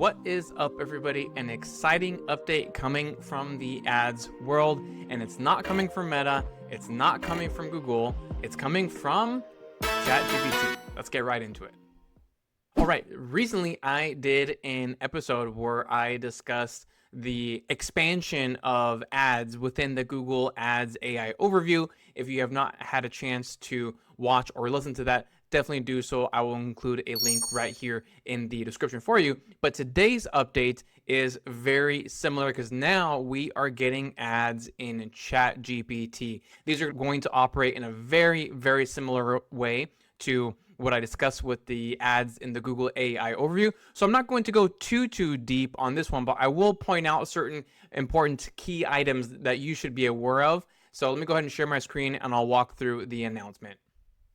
What is up, everybody? An exciting update coming from the ads world, and it's not coming from Meta, it's not coming from Google, it's coming from ChatGPT. Let's get right into it. All right, recently I did an episode where I discussed the expansion of ads within the Google Ads AI overview. If you have not had a chance to watch or listen to that, definitely do so. I will include a link right here in the description for you. But today's update is very similar because now we are getting ads in ChatGPT. These are going to operate in a very, very similar way to what I discussed with the ads in the Google AI overview. So I'm not going to go too deep on this one, but I will point out certain important key items that you should be aware of. So let me go ahead and share my screen and I'll walk through the announcement.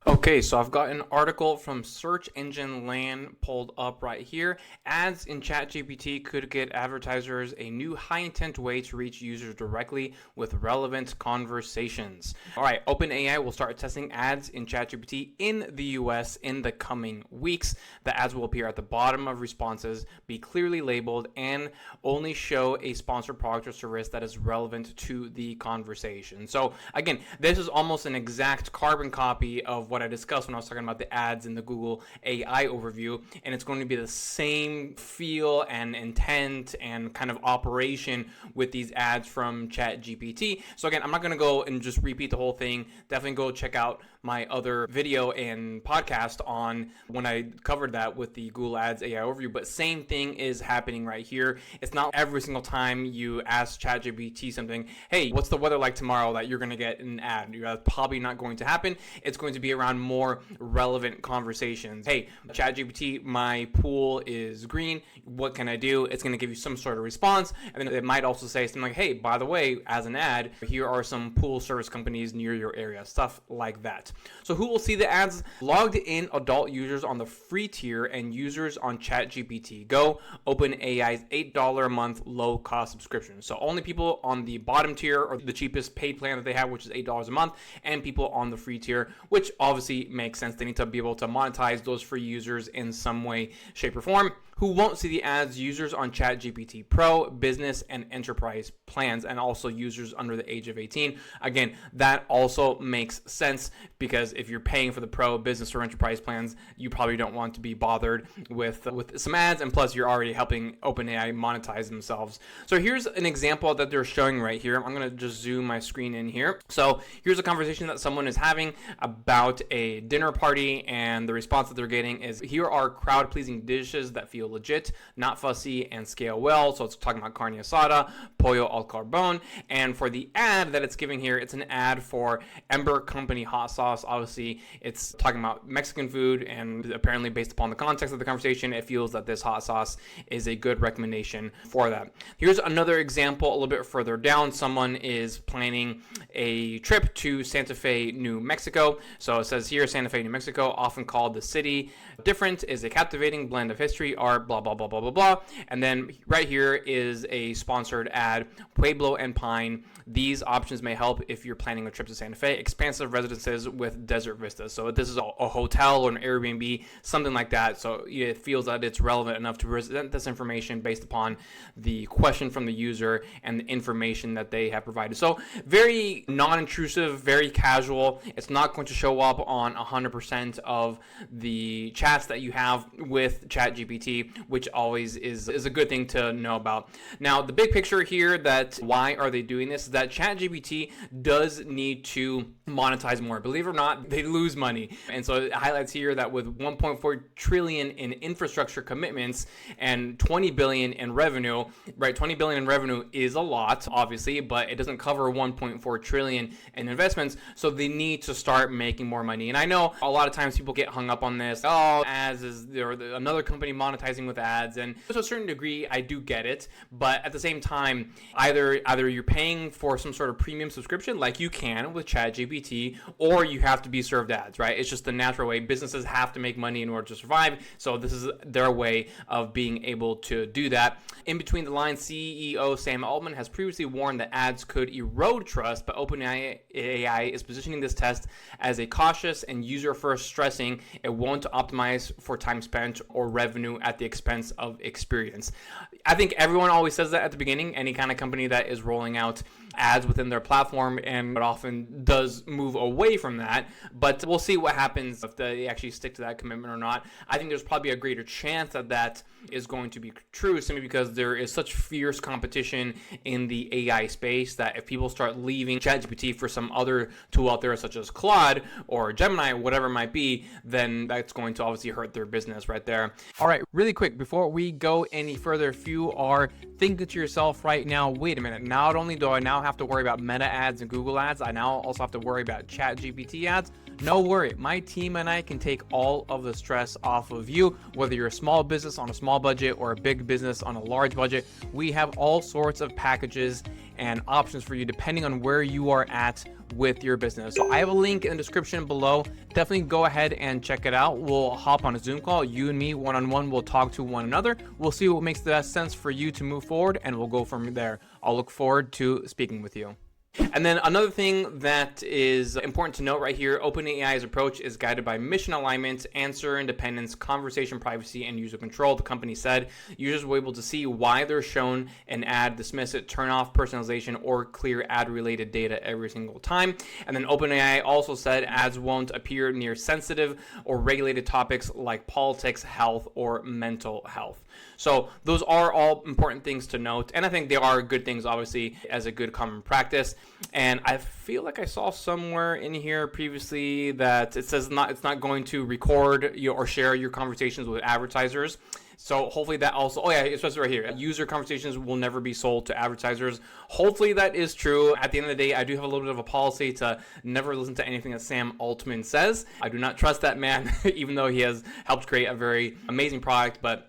Okay, so I've got an article from Search Engine Land pulled up right here. Ads in ChatGPT could get advertisers a new high-intent way to reach users directly with relevant conversations. All right, OpenAI will start testing ads in ChatGPT in the US in the coming weeks. The ads will appear at the bottom of responses, be clearly labeled, and only show a sponsored product or service that is relevant to the conversation. So again, this is almost an exact carbon copy of what I discussed when I was talking about the ads in the Google AI overview, and it's going to be the same feel and intent and kind of operation with these ads from ChatGPT. So again, I'm not going to go and just repeat the whole thing. Definitely go check out my other video and podcast on when I covered that with the Google Ads AI overview, but same thing is happening right here. It's not every single time you ask ChatGPT something, hey, what's the weather like tomorrow, that you're going to get an ad. That's probably not going to happen. It's going to be around more relevant conversations. Hey, ChatGPT, my pool is green. What can I do? It's going to give you some sort of response. And then it might also say something like, hey, by the way, as an ad, here are some pool service companies near your area, stuff like that. So who will see the ads? Logged in adult users on the free tier and users on ChatGPT Go, OpenAI's $8 a month low-cost subscription. So only people on the bottom tier or the cheapest paid plan that they have, which is $8 a month, and people on the free tier, which obviously makes sense. They need to be able to monetize those free users in some way, shape, or form. Who won't see the ads? Users on ChatGPT Pro, Business, and Enterprise plans, and also users under the age of 18. Again, that also makes sense because if you're paying for the Pro, Business, or Enterprise plans, you probably don't want to be bothered with some ads, and plus you're already helping OpenAI monetize themselves. So here's an example that they're showing right here. I'm going to just zoom my screen in here. So here's a conversation that someone is having about a dinner party, and the response that they're getting is, here are crowd-pleasing dishes that feel legit, not fussy, and scale well. So it's talking about carne asada, pollo al carbon, and for the ad that it's giving here, it's an ad for Ember Company hot sauce. Obviously, it's talking about Mexican food, and apparently based upon the context of the conversation, it feels that this hot sauce is a good recommendation for that. Here's another example a little bit further down. Someone is planning a trip to Santa Fe, New Mexico. So it says here, Santa Fe, New Mexico, often called the city different, is a captivating blend of history, art, blah, blah, blah, blah, blah, blah. And then right here is a sponsored ad, Pueblo and Pine. These options may help if you're planning a trip to Santa Fe. Expansive residences with desert vistas. So this is a hotel or an Airbnb, something like that. So it feels that it's relevant enough to present this information based upon the question from the user and the information that they have provided. So very non-intrusive, very casual. It's not going to show up on 100% of the chats that you have with ChatGPT, which always is a good thing to know about. Now, the big picture here, that why are they doing this, is that ChatGPT does need to monetize more. Believe it or not, they lose money. And so it highlights here that with 1.4 trillion in infrastructure commitments and 20 billion in revenue, right? 20 billion in revenue is a lot, obviously, but it doesn't cover 1.4 trillion in investments. So they need to start making more money. And I know a lot of times people get hung up on this. Oh, ads is there another company monetizing with ads, and to a certain degree, I do get it. But at the same time, either you're paying for some sort of premium subscription, like you can with ChatGPT, or you have to be served ads, right? It's just the natural way. Businesses have to make money in order to survive. So this is their way of being able to do that. In between the lines, CEO Sam Altman has previously warned that ads could erode trust, but OpenAI is positioning this test as a cautious and user-first, stressing it won't optimize for time spent or revenue at the expense of experience. I think everyone always says that at the beginning, any kind of company that is rolling out ads within their platform, and it often does move away from that, but we'll see what happens if they actually stick to that commitment or not. I think there's probably a greater chance that that is going to be true, simply because there is such fierce competition in the AI space that if people start leaving ChatGPT for some other tool out there such as Claude or Gemini, whatever it might be, then that's going to obviously hurt their business right there. All right, really quick, before we go any further, if you are thinking to yourself right now, wait a minute, not only do I now have to worry about Meta ads and Google ads, I now also have to worry about ChatGPT ads. No worry, my team and I can take all of the stress off of you. Whether you're a small business on a small budget or a big business on a large budget, we have all sorts of packages and options for you depending on where you are at with your business. So I have a link in the description below. Definitely go ahead and check it out. We'll hop on a Zoom call, you and me one-on-one. We'll talk to one another. We'll see what makes the best sense for you to move forward, and we'll go from there. I'll look forward to speaking with you. And then another thing that is important to note right here, OpenAI's approach is guided by mission alignment, answer independence, conversation privacy, and user control. The company said users will be able to see why they're shown an ad, dismiss it, turn off personalization, or clear ad-related data every single time. And then OpenAI also said ads won't appear near sensitive or regulated topics like politics, health, or mental health. So those are all important things to note, and I think they are good things, obviously, as a good common practice. And I feel like I saw somewhere in here previously that it says it's not going to record or share your conversations with advertisers. So hopefully that also, oh yeah, especially right here, user conversations will never be sold to advertisers. Hopefully that is true. At the end of the day, I do have a little bit of a policy to never listen to anything that Sam Altman says. I do not trust that man, even though he has helped create a very amazing product, but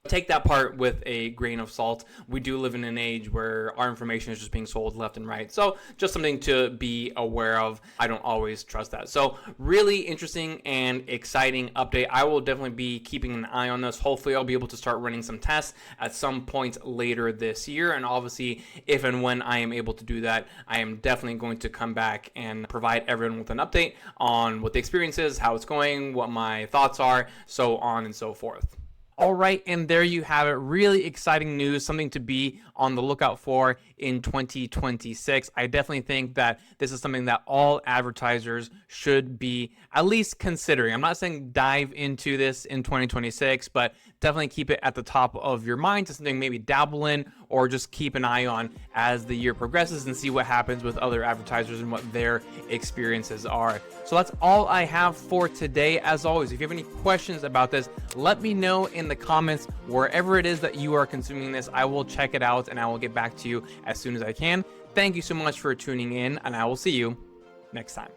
take that part with a grain of salt. We do live in an age where our information is just being sold left and right. So just something to be aware of. I don't always trust that. So really interesting and exciting update. I will definitely be keeping an eye on this. Hopefully I'll be able to start running some tests at some point later this year. And obviously, if and when I am able to do that, I am definitely going to come back and provide everyone with an update on what the experience is, how it's going, what my thoughts are, so on and so forth. All right, and there you have it. Really exciting news, something to be on the lookout for in 2026. I definitely think that this is something that all advertisers should be at least considering. I'm not saying dive into this in 2026, but definitely keep it at the top of your mind to something maybe dabble in or just keep an eye on as the year progresses and see what happens with other advertisers and what their experiences are. So that's all I have for today. As always, if you have any questions about this, let me know in the comments. Wherever it is that you are consuming this, I will check it out and I will get back to you as soon as I can. Thank you so much for tuning in, and I will see you next time.